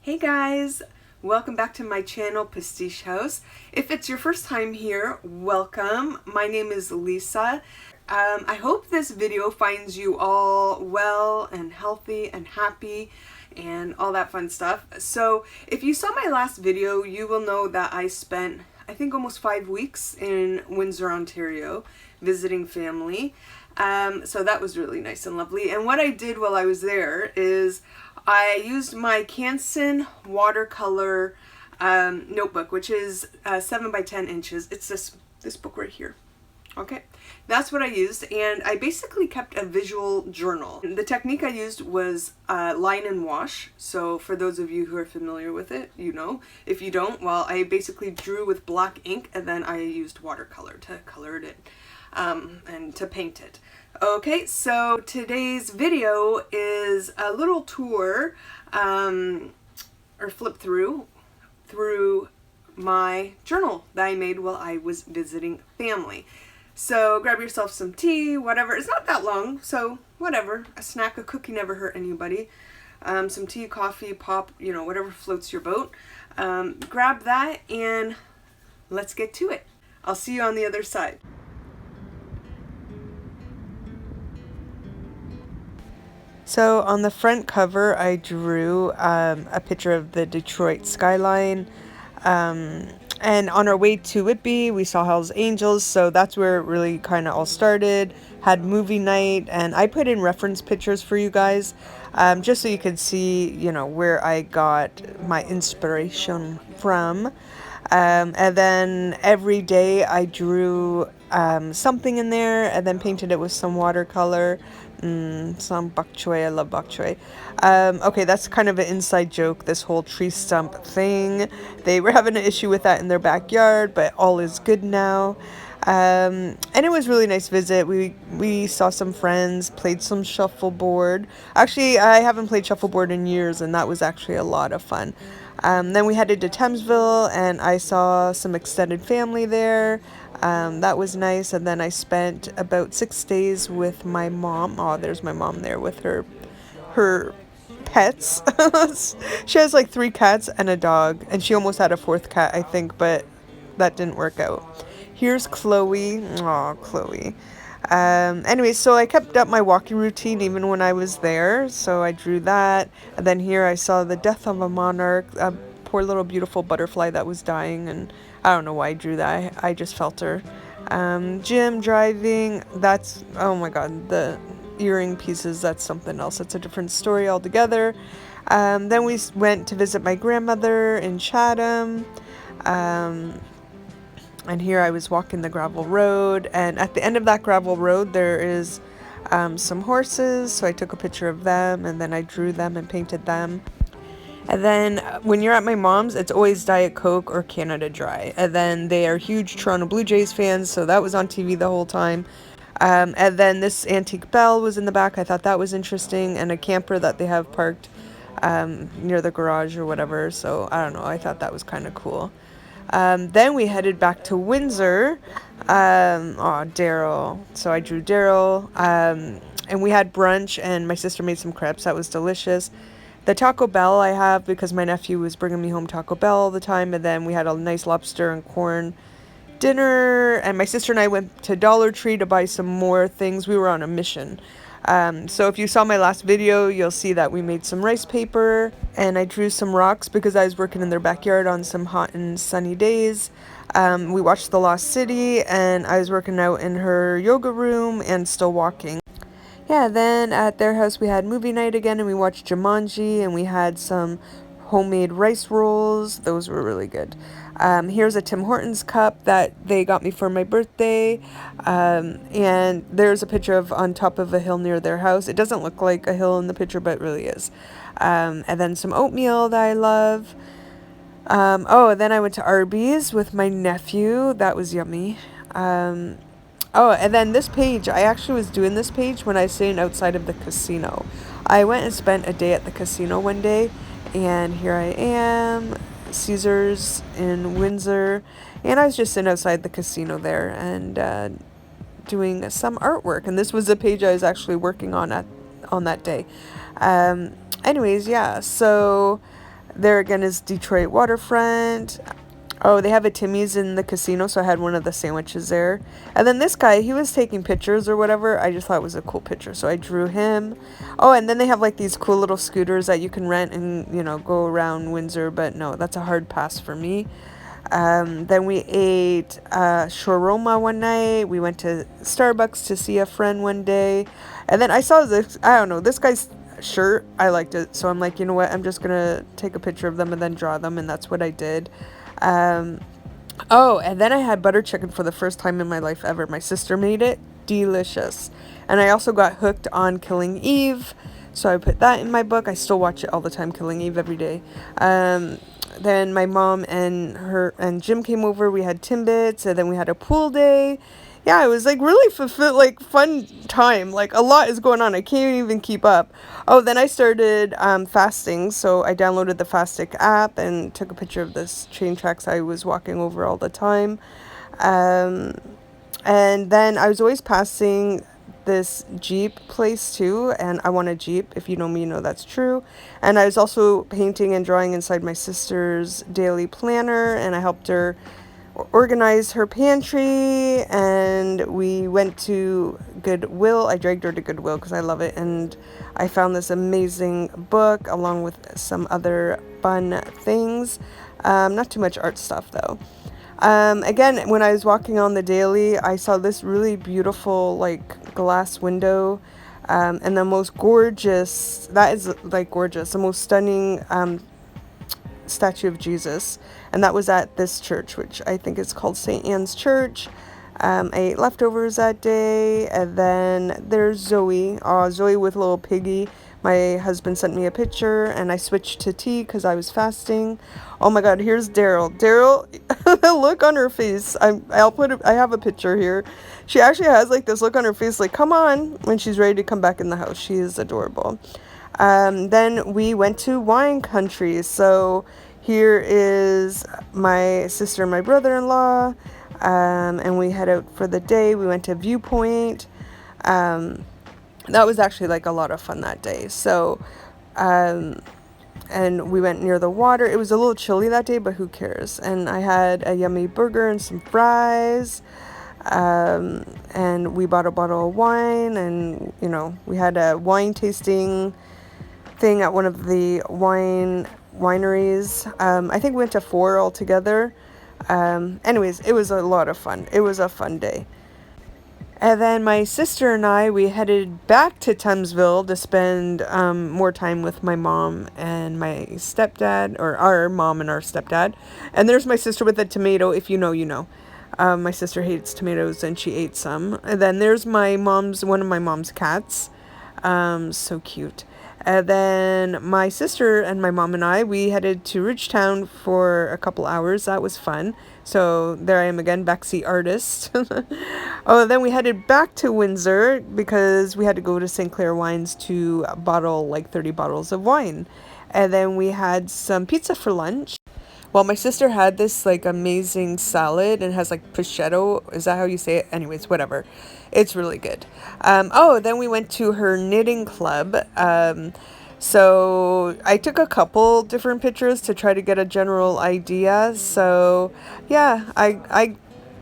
Hey guys, welcome back to my channel Pastiche House. If it's your first time here, welcome. My name is Lisa. I hope this video finds you all well and healthy and happy and all that fun stuff. So if you saw my last video, you will know that I spent, I think, almost 5 weeks in Windsor, Ontario, visiting family. So that was really nice and lovely. And what I did while I was there is I used my Canson watercolor notebook, which is 7 by 10 inches. It's this book right here. Okay, that's what I used, and I basically kept a visual journal. The technique I used was line and wash, so for those of you who are familiar with it, you know. If you don't, well, I basically drew with black ink, and then I used watercolor to color it in, and to paint it. Okay, so today's video is a little tour, or flip through my journal that I made while I was visiting family. So grab yourself some tea, whatever. It's not that long, so whatever. A snack, a cookie never hurt anybody. Some tea, coffee, pop, you know, whatever floats your boat. Grab that and let's get to it. I'll see you on the other side. So on the front cover, I drew a picture of the Detroit skyline. And on our way to Whitby, we saw Hell's Angels, so that's where it really kind of all started. Had movie night, and I put in reference pictures for you guys, just so you could see, you know, where I got my inspiration from. And then every day I drew something in there, and then painted it with some watercolor. Some bok choy. I love bok choy. Okay, that's kind of an inside joke, this whole tree stump thing. They were having an issue with that in their backyard, but all is good now. And it was a really nice visit. We saw some friends, played some shuffleboard. Actually, I haven't played shuffleboard in years, and that was actually a lot of fun. Then we headed to Thamesville, and I saw some extended family there. That was nice. And then I spent about 6 days with my mom. Oh, there's my mom there with her pets. She has like 3 cats and a dog, and she almost had a 4th cat, I think, but that didn't work out. Here's Chloe. Aw, Chloe. Anyway, so I kept up my walking routine even when I was there, so I drew that. And then here I saw the death of a monarch, a poor little beautiful butterfly that was dying, and I don't know why I drew that. I just felt her. Jim driving, that's, oh my god, the earring pieces, that's something else. It's a different story altogether. Then we went to visit my grandmother in Chatham. And here I was walking the gravel road, and at the end of that gravel road there is some horses, so I took a picture of them, and then I drew them and painted them. And then when you're at my mom's, it's always Diet Coke or Canada Dry. And then they are huge Toronto Blue Jays fans, so that was on TV the whole time. And then this antique bell was in the back. I thought that was interesting, and a camper that they have parked near the garage or whatever. So I don't know, I thought that was kind of cool. Then we headed back to Windsor. Daryl. So I drew Daryl. And we had brunch, and my sister made some crepes. That was delicious. The Taco Bell I have because my nephew was bringing me home Taco Bell all the time. And then we had a nice lobster and corn dinner. And my sister and I went to Dollar Tree to buy some more things. We were on a mission. So if you saw my last video, you'll see that we made some rice paper, and I drew some rocks because I was working in their backyard on some hot and sunny days. We watched The Lost City, and I was working out in her yoga room and still walking. Yeah, then at their house we had movie night again, and we watched Jumanji, and we had some homemade rice rolls. Those were really good. Here's a Tim Hortons cup that they got me for my birthday, and there's a picture of on top of a hill near their house. It doesn't look like a hill in the picture, but it really is. And then some oatmeal that I love. And then I went to Arby's with my nephew. That was yummy. And then this page, I actually was doing this page when I was sitting outside of the casino. I went and spent a day at the casino one day, and here I am, Caesars in Windsor, and I was just sitting outside the casino there and doing some artwork, and this was a page I was actually working on that day. Anyways, yeah, so There again is Detroit waterfront. Oh, they have a Timmy's in the casino, so I had one of the sandwiches there. And then this guy, he was taking pictures or whatever. I just thought it was a cool picture, so I drew him. Oh, and then they have like these cool little scooters that you can rent and, go around Windsor, but no, that's a hard pass for me. Then we ate shawarma one night. We went to Starbucks to see a friend one day. And then I saw this, I don't know, this guy's shirt. I liked it. So I'm like, you know what? I'm just going to take a picture of them and then draw them. And that's what I did. Um, oh, and then I had butter chicken for the first time in my life ever. My sister made it. Delicious. And I also got hooked on Killing Eve. So I put that in my book. I still watch it all the time, Killing Eve, every day. Then my mom and Jim came over. We had Timbits, and then we had a pool day. Yeah, it was like really fun time. Like a lot is going on. I can't even keep up. Oh, then I started fasting, so I downloaded the Fastic app and took a picture of this train tracks I was walking over all the time. Um, and then I was always passing this Jeep place too, and I want a Jeep. If you know me, you know that's true. And I was also painting and drawing inside my sister's daily planner, and I helped her organize her pantry. And we went to Goodwill. I dragged her to Goodwill because I love it, and I found this amazing book along with some other fun things. Not too much art stuff though. Again, when I was walking on the daily, I saw this really beautiful, like, glass window, and the most gorgeous, that is, like, gorgeous, the most stunning, statue of Jesus, and that was at this church, which I think is called St. Anne's Church. I ate leftovers that day, and then there's Zoe. Zoe with little piggy. My husband sent me a picture, and I switched to tea because I was fasting. Oh my God, here's Daryl. Daryl, look on her face. I have a picture here. She actually has like this look on her face, like, come on, when she's ready to come back in the house. She is adorable. Then we went to wine country. So here is my sister and my brother-in-law. And we head out for the day. We went to Viewpoint. That was actually like a lot of fun that day. So, and we went near the water. It was a little chilly that day, but who cares? And I had a yummy burger and some fries. And we bought a bottle of wine, and we had a wine tasting thing at one of the wineries. I think we went to 4 altogether. Anyways, it was a lot of fun. It was a fun day. And then my sister and I, we headed back to Thamesville to spend more time with my mom and my stepdad, or our mom and our stepdad. And there's my sister with a tomato. If you know, you know. My sister hates tomatoes, and she ate some. And then there's one of my mom's cats. So cute. And then my sister and my mom and I, we headed to Ridgetown for a couple hours. That was fun. So there I am again, backseat artist. Oh, then we headed back to Windsor because we had to go to St. Clair Wines to bottle like 30 bottles of wine. And then we had some pizza for lunch. Well, my sister had this like amazing salad, and it has like prosciutto. Is that how you say it? Anyways, whatever. It's really good. Then we went to her knitting club. So I took a couple different pictures to try to get a general idea. So yeah, I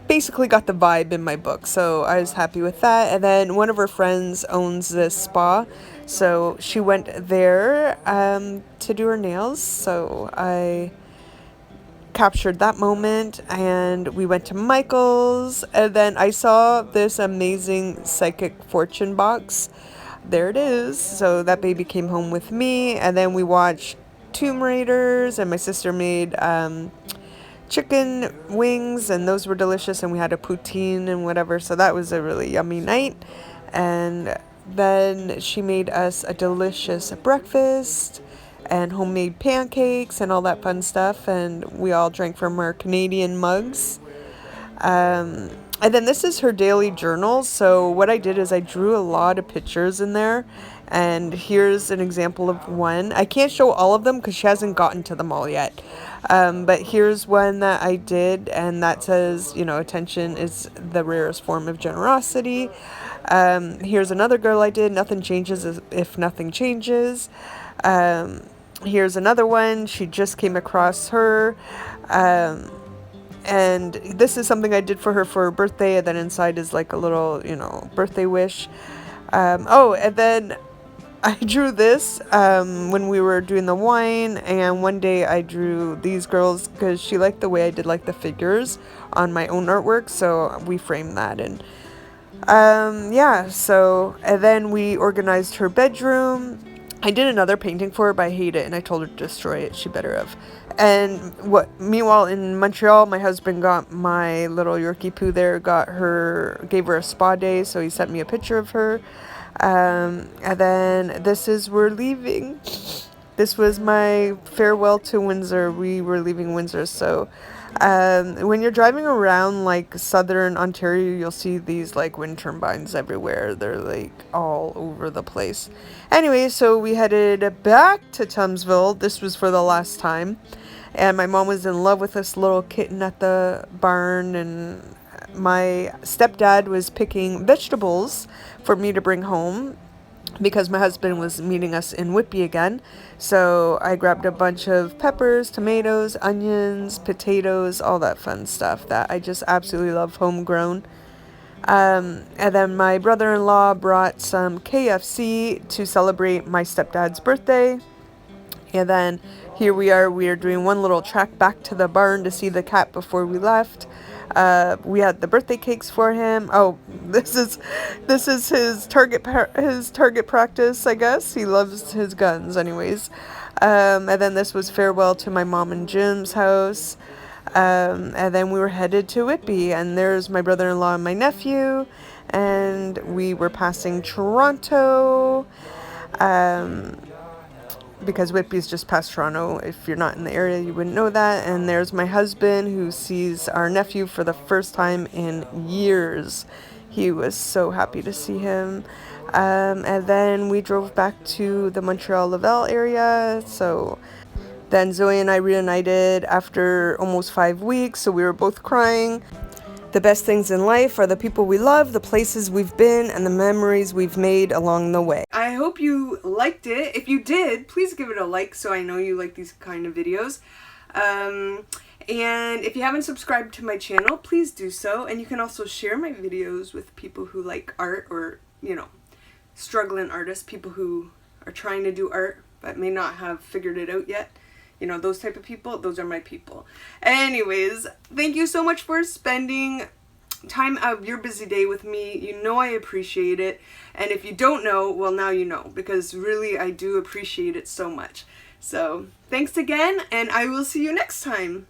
basically got the vibe in my book. So I was happy with that. And then one of her friends owns this spa. So she went there to do her nails. So I captured that moment, and we went to Michael's, and then I saw this amazing psychic fortune box. There it is. So that baby came home with me, and then we watched Tomb Raiders, and my sister made chicken wings, and those were delicious, and we had a poutine and whatever, so that was a really yummy night. And then she made us a delicious breakfast and homemade pancakes and all that fun stuff, and we all drank from our Canadian mugs. And then this is her daily journal. So what I did is I drew a lot of pictures in there, and here's an example of one. I can't show all of them because she hasn't gotten to them all yet, but here's one that I did, and that says, attention is the rarest form of generosity. Here's another girl I did, nothing changes if nothing changes. Here's another one. She just came across her. And this is something I did for her for her birthday, and then inside is like a little, you know, birthday wish. Oh, and then I drew this when we were doing the wine, and one day I drew these girls because she liked the way I did like the figures on my own artwork, so we framed that. And yeah, so, and then we organized her bedroom. I did another painting for her, but I hate it, and I told her to destroy it. She better have. And meanwhile, in Montreal, my husband got my little Yorkie poo there, gave her a spa day, so he sent me a picture of her. And then we're leaving. This was my farewell to Windsor. We were leaving Windsor, so when you're driving around like southern Ontario, you'll see these like wind turbines everywhere. They're like all over the place. Anyway, so we headed back to Thamesville. This was for the last time. And my mom was in love with this little kitten at the barn, and my stepdad was picking vegetables for me to bring home because my husband was meeting us in Whitby again. So I grabbed a bunch of peppers, tomatoes, onions, potatoes, all that fun stuff that I just absolutely love homegrown. And then my brother-in-law brought some KFC to celebrate my stepdad's birthday. And then here we are doing one little trek back to the barn to see the cat before we left. We had the birthday cakes for him. Oh, this is his target practice, I guess. He loves his guns anyways. And then this was farewell to my mom and Jim's house. And then we were headed to Whitby, and there's my brother-in-law and my nephew, and we were passing Toronto. Because Whitby's just past Toronto. If you're not in the area, you wouldn't know that. And there's my husband, who sees our nephew for the first time in years. He was so happy to see him. And then we drove back to the Montreal-Laval area. So then Zoe and I reunited after almost 5 weeks, so we were both crying. The best things in life are the people we love, the places we've been, and the memories we've made along the way. I hope you liked it. If you did, please give it a like so I know you like these kind of videos. And if you haven't subscribed to my channel, please do so. And you can also share my videos with people who like art, or, you know, struggling artists, people who are trying to do art but may not have figured it out yet. You know, those type of people, those are my people. Anyways, thank you so much for spending time out of your busy day with me. You know I appreciate it. And if you don't know, well, now you know, because really I do appreciate it so much. So thanks again, and I will see you next time.